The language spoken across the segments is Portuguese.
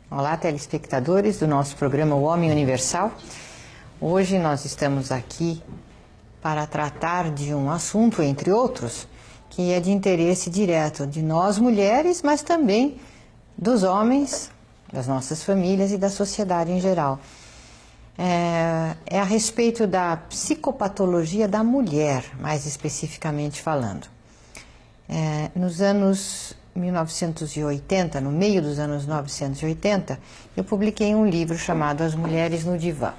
Olá, telespectadores do nosso programa O Homem Universal. Hoje nós estamos aqui para tratar de um assunto, entre outros, que é de interesse direto de nós mulheres, mas também dos homens, das nossas famílias e da sociedade em geral. É a respeito da psicopatologia da mulher, mais especificamente falando. Nos anos 1980, no meio dos anos 1980, eu publiquei um livro chamado As Mulheres no Divã.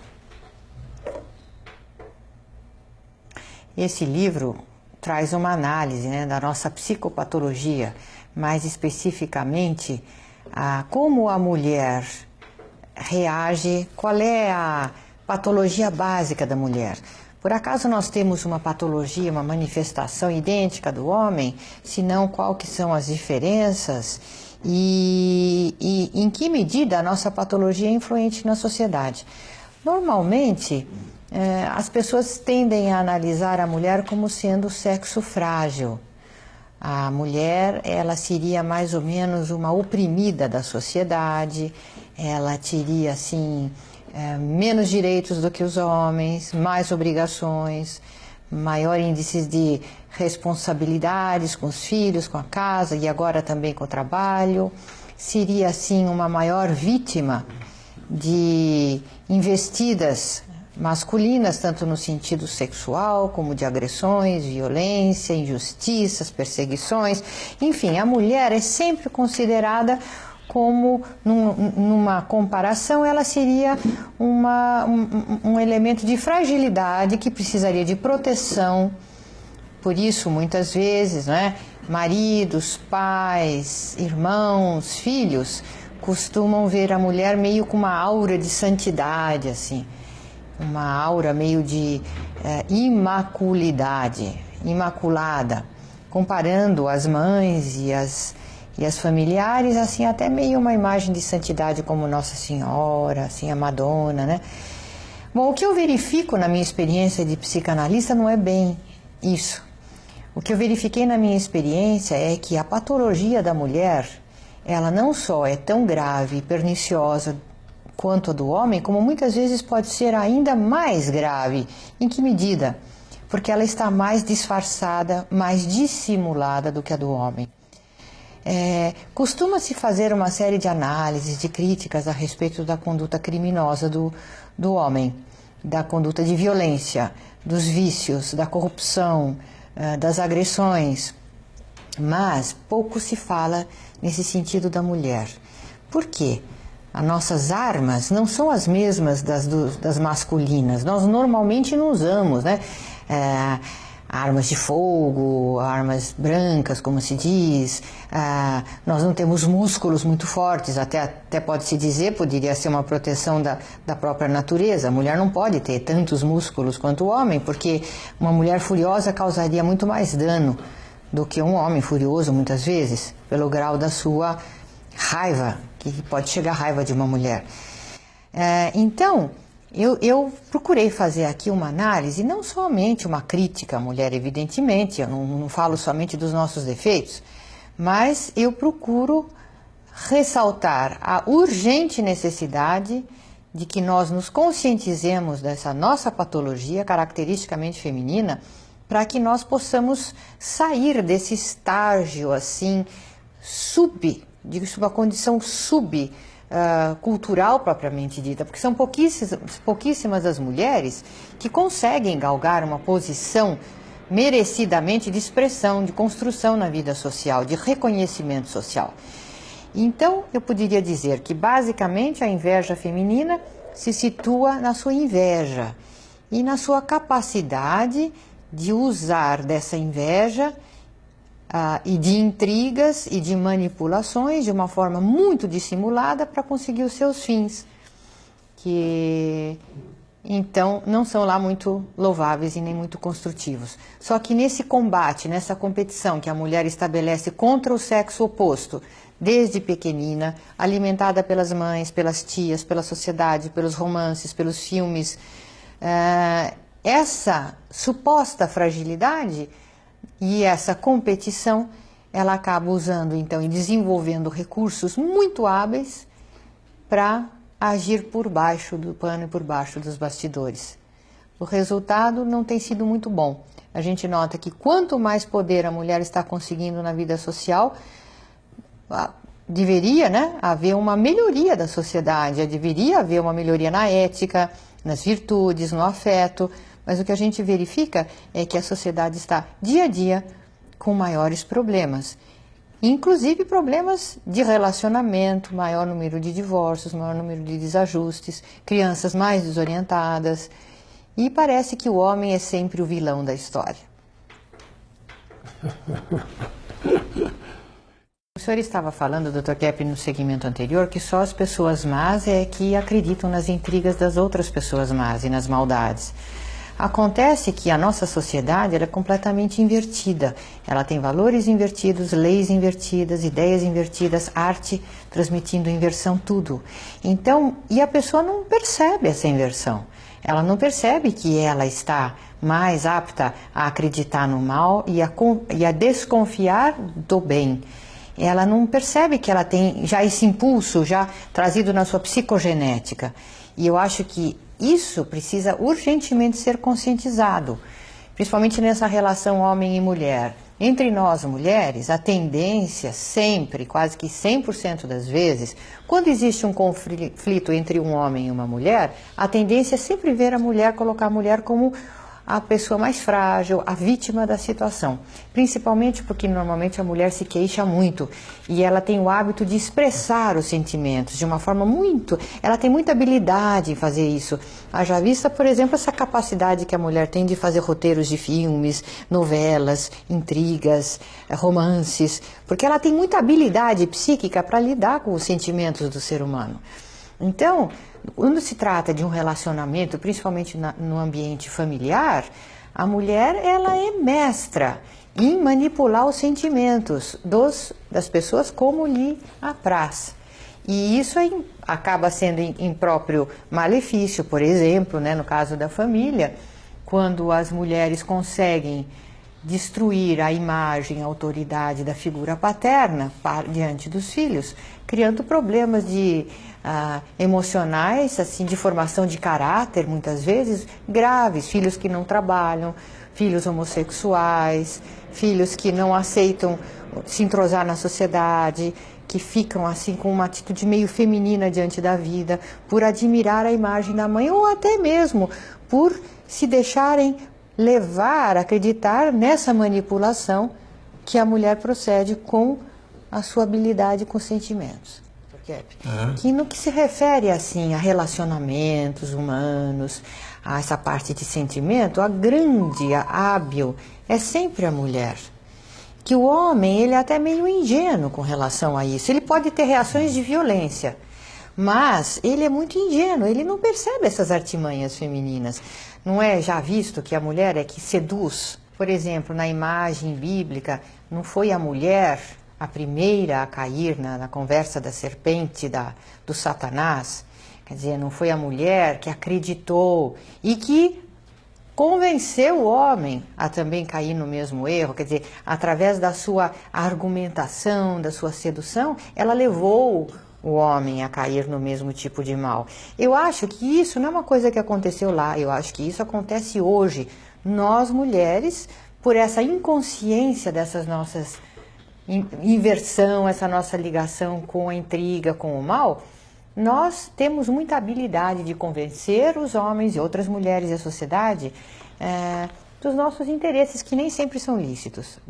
Esse livro traz uma análise, da nossa psicopatologia, mais especificamente a como a mulher reage, qual é a patologia básica da mulher. Por acaso nós temos uma patologia, uma manifestação idêntica do homem? Se não, qual que são as diferenças? E em que medida a nossa patologia é influente na sociedade? Normalmente, as pessoas tendem a analisar a mulher como sendo sexo frágil. A mulher, ela seria mais ou menos uma oprimida da sociedade, ela teria, assim, menos direitos do que os homens, mais obrigações, maior índice de responsabilidades com os filhos, com a casa e agora também com o trabalho. Seria, assim, uma maior vítima de investidas masculinas, tanto no sentido sexual, como de agressões, violência, injustiças, perseguições. Enfim, a mulher é sempre considerada como, numa comparação, ela seria um elemento de fragilidade que precisaria de proteção. Por isso, muitas vezes, maridos, pais, irmãos, filhos, costumam ver a mulher meio com uma aura de santidade, assim, uma aura meio de imaculada, comparando as mães e as familiares, assim, até meio uma imagem de santidade como Nossa Senhora, assim, a Madonna, Bom, o que eu verifico na minha experiência de psicanalista não é bem isso. O que eu verifiquei na minha experiência é que a patologia da mulher, ela não só é tão grave e perniciosa quanto a do homem, como muitas vezes pode ser ainda mais grave. Em que medida? Porque ela está mais disfarçada, mais dissimulada do que a do homem. Costuma-se fazer uma série de análises, de críticas a respeito da conduta criminosa do homem, da conduta de violência, dos vícios, da corrupção, das agressões, mas pouco se fala nesse sentido da mulher. Por quê? As nossas armas não são as mesmas das masculinas. Nós normalmente não usamos, armas de fogo, armas brancas, como se diz. Nós não temos músculos muito fortes, até pode-se dizer, poderia ser uma proteção da própria natureza. A mulher não pode ter tantos músculos quanto o homem, porque uma mulher furiosa causaria muito mais dano do que um homem furioso, muitas vezes, pelo grau da sua raiva, que pode chegar a raiva de uma mulher. Então, eu procurei fazer aqui uma análise, não somente uma crítica à mulher, evidentemente, eu não falo somente dos nossos defeitos, mas eu procuro ressaltar a urgente necessidade de que nós nos conscientizemos dessa nossa patologia caracteristicamente feminina, para que nós possamos sair desse estágio, assim, digo-se uma condição cultural propriamente dita, porque são pouquíssimas as mulheres que conseguem galgar uma posição merecidamente de expressão, de construção na vida social, de reconhecimento social. Então, eu poderia dizer que, basicamente, a inveja feminina se situa na sua inveja e na sua capacidade de usar dessa inveja e de intrigas e de manipulações de uma forma muito dissimulada para conseguir os seus fins, que então não são lá muito louváveis e nem muito construtivos. Só que nesse combate, nessa competição que a mulher estabelece contra o sexo oposto, desde pequenina, alimentada pelas mães, pelas tias, pela sociedade, pelos romances, pelos filmes, essa suposta fragilidade e essa competição, ela acaba usando então e desenvolvendo recursos muito hábeis para agir por baixo do pano e por baixo dos bastidores. O resultado não tem sido muito bom. A gente nota que quanto mais poder a mulher está conseguindo na vida social, deveria, né, haver uma melhoria da sociedade, deveria haver uma melhoria na ética, nas virtudes, no afeto, mas o que a gente verifica é que a sociedade está dia a dia com maiores problemas, inclusive problemas de relacionamento, maior número de divórcios, maior número de desajustes, crianças mais desorientadas, e parece que o homem é sempre o vilão da história. O senhor estava falando, Dr. Kepp, no segmento anterior, que só as pessoas más é que acreditam nas intrigas das outras pessoas más e nas maldades. Acontece que a nossa sociedade ela é completamente invertida. Ela tem valores invertidos, leis invertidas, ideias invertidas, arte transmitindo inversão, tudo. Então, e a pessoa não percebe essa inversão. Ela não percebe que ela está mais apta a acreditar no mal e a desconfiar do bem. Ela não percebe que ela tem já esse impulso já trazido na sua psicogenética. E eu acho que isso precisa urgentemente ser conscientizado, principalmente nessa relação homem e mulher. Entre nós, mulheres, a tendência sempre, quase que 100% das vezes, quando existe um conflito entre um homem e uma mulher, a tendência é sempre ver a mulher, colocar a mulher como a pessoa mais frágil, a vítima da situação. Principalmente porque normalmente a mulher se queixa muito e ela tem o hábito de expressar os sentimentos de uma forma muito... Ela tem muita habilidade em fazer isso. Haja vista, por exemplo, essa capacidade que a mulher tem de fazer roteiros de filmes, novelas, intrigas, romances, porque ela tem muita habilidade psíquica para lidar com os sentimentos do ser humano. Então, quando se trata de um relacionamento, principalmente no ambiente familiar, a mulher ela é mestra em manipular os sentimentos das pessoas como lhe apraz. E isso acaba sendo em próprio malefício, por exemplo, né, no caso da família, quando as mulheres conseguem destruir a imagem, a autoridade da figura paterna diante dos filhos, criando problemas emocionais, assim, de formação de caráter, muitas vezes, graves. Filhos que não trabalham, filhos homossexuais, filhos que não aceitam se entrosar na sociedade, que ficam assim com uma atitude meio feminina diante da vida, por admirar a imagem da mãe, ou até mesmo por se deixarem levar, acreditar nessa manipulação que a mulher procede com a sua habilidade com sentimentos. Que no que se refere assim a relacionamentos humanos, a essa parte de sentimento, a grande, a hábil é sempre a mulher. Que o homem, ele é até meio ingênuo com relação a isso. Ele pode ter reações de violência, mas ele é muito ingênuo, ele não percebe essas artimanhas femininas. Não é já visto que a mulher é que seduz? Por exemplo, na imagem bíblica, não foi a mulher a primeira a cair na conversa da serpente, do Satanás? Quer dizer, não foi a mulher que acreditou e que convenceu o homem a também cair no mesmo erro? Quer dizer, através da sua argumentação, da sua sedução, ela levou o homem a cair no mesmo tipo de mal. Eu acho que isso não é uma coisa que aconteceu lá, eu acho que isso acontece hoje. Nós, mulheres, por essa inconsciência dessas nossas inversão, essa nossa ligação com a intriga, com o mal, nós temos muita habilidade de convencer os homens e outras mulheres e a sociedade dos nossos interesses, que nem sempre são lícitos,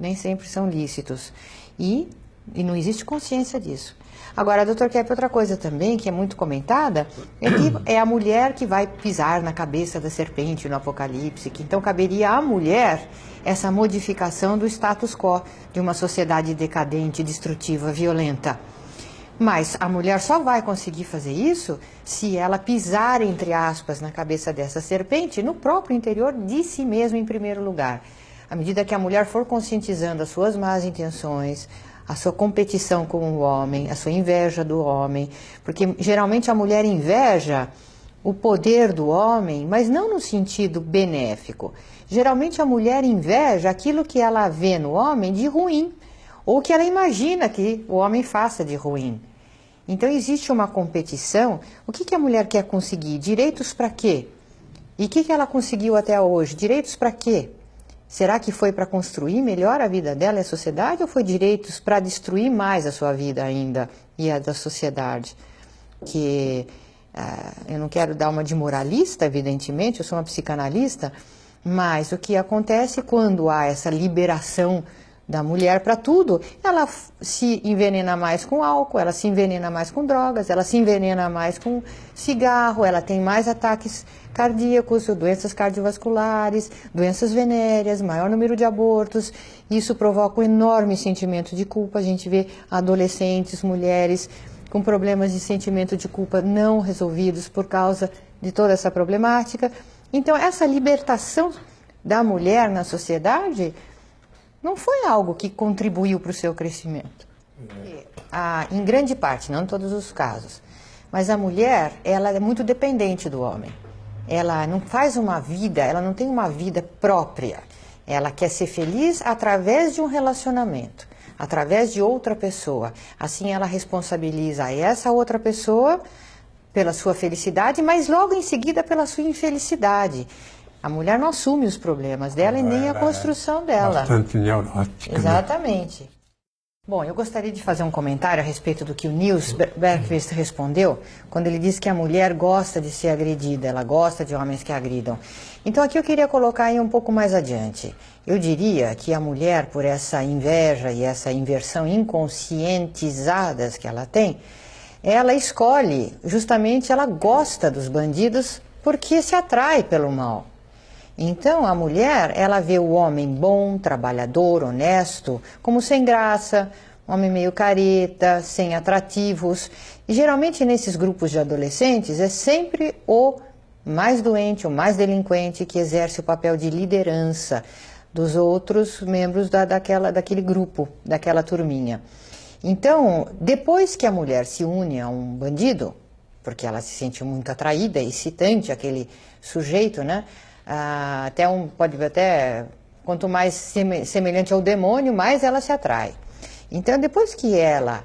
e não existe consciência disso. Agora, Dr. Kepp, outra coisa também que é muito comentada é que é a mulher que vai pisar na cabeça da serpente no Apocalipse, que então caberia à mulher essa modificação do status quo de uma sociedade decadente, destrutiva, violenta. Mas a mulher só vai conseguir fazer isso se ela pisar, entre aspas, na cabeça dessa serpente, no próprio interior de si mesma em primeiro lugar. À medida que a mulher for conscientizando as suas más intenções, a sua competição com o homem, a sua inveja do homem, porque geralmente a mulher inveja o poder do homem, mas não no sentido benéfico. Geralmente a mulher inveja aquilo que ela vê no homem de ruim, ou que ela imagina que o homem faça de ruim. Então existe uma competição. O que a mulher quer conseguir? Direitos para quê? E o que ela conseguiu até hoje? Direitos para quê? Será que foi para construir melhor a vida dela e a sociedade ou foi direitos para destruir mais a sua vida ainda e a da sociedade? Que eu não quero dar uma de moralista, evidentemente, eu sou uma psicanalista, mas o que acontece quando há essa liberação da mulher para tudo, ela se envenena mais com álcool, ela se envenena mais com drogas, ela se envenena mais com cigarro, ela tem mais ataques cardíacos, doenças cardiovasculares, doenças venéreas, maior número de abortos. Isso provoca um enorme sentimento de culpa. A gente vê adolescentes, mulheres com problemas de sentimento de culpa não resolvidos por causa de toda essa problemática. Então, essa libertação da mulher na sociedade não foi algo que contribuiu para o seu crescimento. Em grande parte, não em todos os casos. Mas a mulher, ela é muito dependente do homem. Ela não faz uma vida, ela não tem uma vida própria. Ela quer ser feliz através de um relacionamento, através de outra pessoa. Assim ela responsabiliza essa outra pessoa pela sua felicidade, mas logo em seguida pela sua infelicidade. A mulher não assume os problemas dela e nem a construção dela. Bastante neurótica. Exatamente. Né? Bom, eu gostaria de fazer um comentário a respeito do que o Niels Bergquist respondeu, quando ele diz que a mulher gosta de ser agredida, ela gosta de homens que a agridam. Então aqui eu queria colocar aí um pouco mais adiante. Eu diria que a mulher, por essa inveja e essa inversão inconscientizadas que ela tem, ela escolhe, justamente ela gosta dos bandidos porque se atrai pelo mal. Então, a mulher, ela vê o homem bom, trabalhador, honesto, como sem graça, um homem meio careta, sem atrativos. E geralmente nesses grupos de adolescentes é sempre o mais doente, o mais delinquente que exerce o papel de liderança dos outros membros daquele grupo, daquela turminha. Então, depois que a mulher se une a um bandido, porque ela se sente muito atraída, excitante, aquele sujeito, né? Quanto mais semelhante ao demônio, mais ela se atrai. Então, depois que ela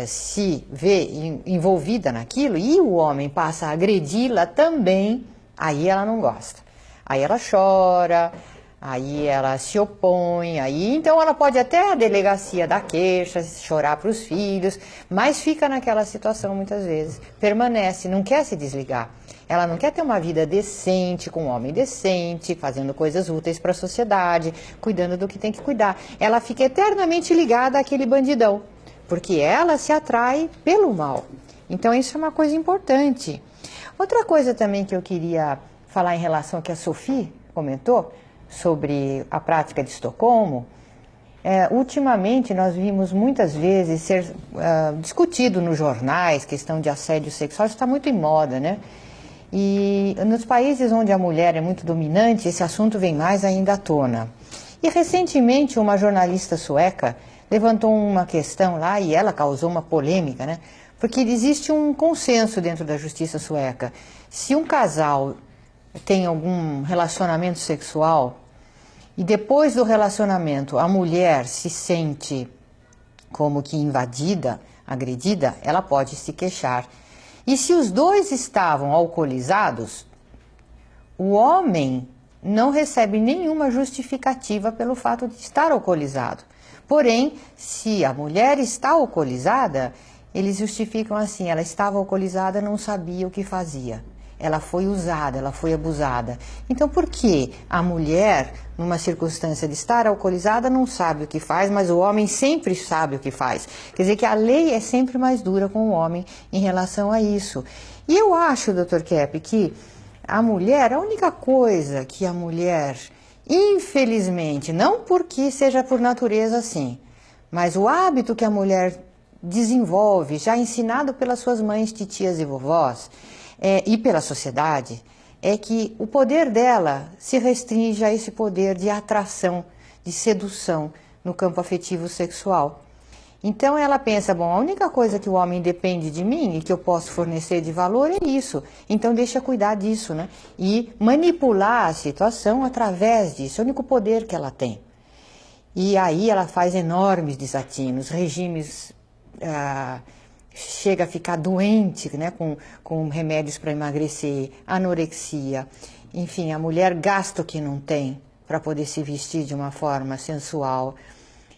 se vê envolvida naquilo e o homem passa a agredi-la também, aí ela não gosta. Aí ela chora, aí ela se opõe, então ela pode até a delegacia dar queixa, chorar para os filhos, mas fica naquela situação muitas vezes, permanece, não quer se desligar. Ela não quer ter uma vida decente, com um homem decente, fazendo coisas úteis para a sociedade, cuidando do que tem que cuidar. Ela fica eternamente ligada àquele bandidão, porque ela se atrai pelo mal. Então isso é uma coisa importante. Outra coisa também que eu queria falar em relação ao que a Sophie comentou, sobre a prática de Estocolmo, ultimamente nós vimos muitas vezes ser discutido nos jornais, questão de assédio sexual, isso está muito em moda, né? E nos países onde a mulher é muito dominante, esse assunto vem mais ainda à tona. E recentemente uma jornalista sueca levantou uma questão lá e ela causou uma polêmica, né? Porque existe um consenso dentro da justiça sueca. Se um casal tem algum relacionamento sexual e depois do relacionamento a mulher se sente como que invadida, agredida, ela pode se queixar. E se os dois estavam alcoolizados, o homem não recebe nenhuma justificativa pelo fato de estar alcoolizado. Porém, se a mulher está alcoolizada, eles justificam assim, ela estava alcoolizada, não sabia o que fazia. Ela foi usada, ela foi abusada. Então, por que a mulher, numa circunstância de estar alcoolizada, não sabe o que faz, mas o homem sempre sabe o que faz? Quer dizer que a lei é sempre mais dura com o homem em relação a isso. E eu acho, Dr. Kepp, que a mulher, a única coisa que a mulher, infelizmente, não porque seja por natureza assim, mas o hábito que a mulher desenvolve, já ensinado pelas suas mães, titias e vovós, e pela sociedade, é que o poder dela se restringe a esse poder de atração, de sedução no campo afetivo sexual. Então ela pensa, bom, a única coisa que o homem depende de mim e que eu posso fornecer de valor é isso. Então deixa eu cuidar disso, né? E manipular a situação através disso, é o único poder que ela tem. E aí ela faz enormes desatinos, regimes chega a ficar doente, né, com remédios para emagrecer, anorexia. Enfim, a mulher gasta o que não tem para poder se vestir de uma forma sensual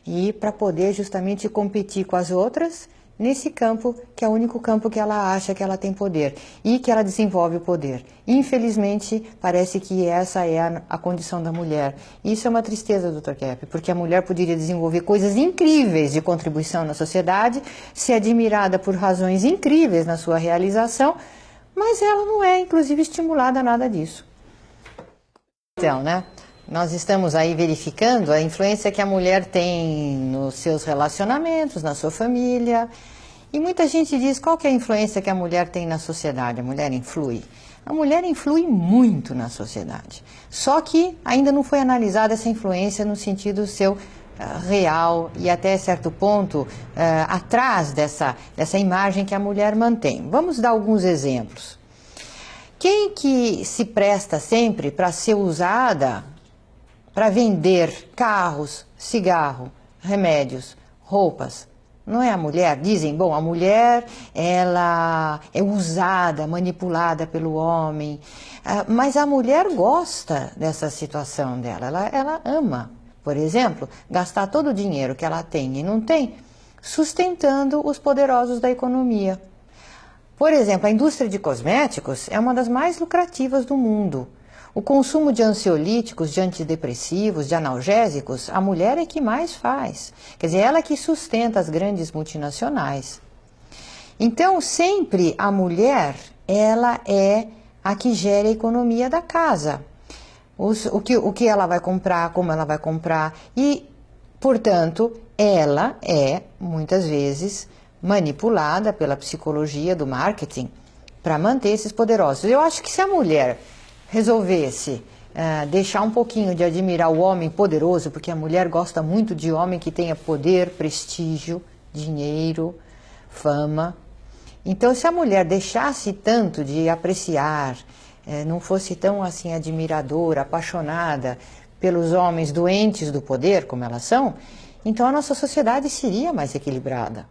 e para poder justamente competir com as outras nesse campo, que é o único campo que ela acha que ela tem poder e que ela desenvolve o poder. Infelizmente, parece que essa é a condição da mulher. Isso é uma tristeza, Dr. Kepp, porque a mulher poderia desenvolver coisas incríveis de contribuição na sociedade, ser admirada por razões incríveis na sua realização, mas ela não é, inclusive, estimulada a nada disso. Então, né? Nós estamos aí verificando a influência que a mulher tem nos seus relacionamentos, na sua família. E muita gente diz, qual que é a influência que a mulher tem na sociedade? A mulher influi? A mulher influi muito na sociedade. Só que ainda não foi analisada essa influência no sentido seu real e até certo ponto atrás dessa imagem que a mulher mantém. Vamos dar alguns exemplos. Quem que se presta sempre para ser usada para vender carros, cigarro, remédios, roupas? Não é a mulher? Dizem, bom, a mulher, ela é usada, manipulada pelo homem, mas a mulher gosta dessa situação dela, ela ama, por exemplo, gastar todo o dinheiro que ela tem e não tem, sustentando os poderosos da economia. Por exemplo, a indústria de cosméticos é uma das mais lucrativas do mundo. O consumo de ansiolíticos, de antidepressivos, de analgésicos, a mulher é que mais faz. Quer dizer, ela que sustenta as grandes multinacionais. Então, sempre a mulher, ela é a que gera a economia da casa. O que ela vai comprar, como ela vai comprar e, portanto, ela é, muitas vezes, manipulada pela psicologia do marketing para manter esses poderosos. Eu acho que se a mulher resolvesse deixar um pouquinho de admirar o homem poderoso, porque a mulher gosta muito de homem que tenha poder, prestígio, dinheiro, fama. Então, se a mulher deixasse tanto de apreciar, não fosse tão assim admiradora, apaixonada pelos homens doentes do poder, como elas são, então a nossa sociedade seria mais equilibrada.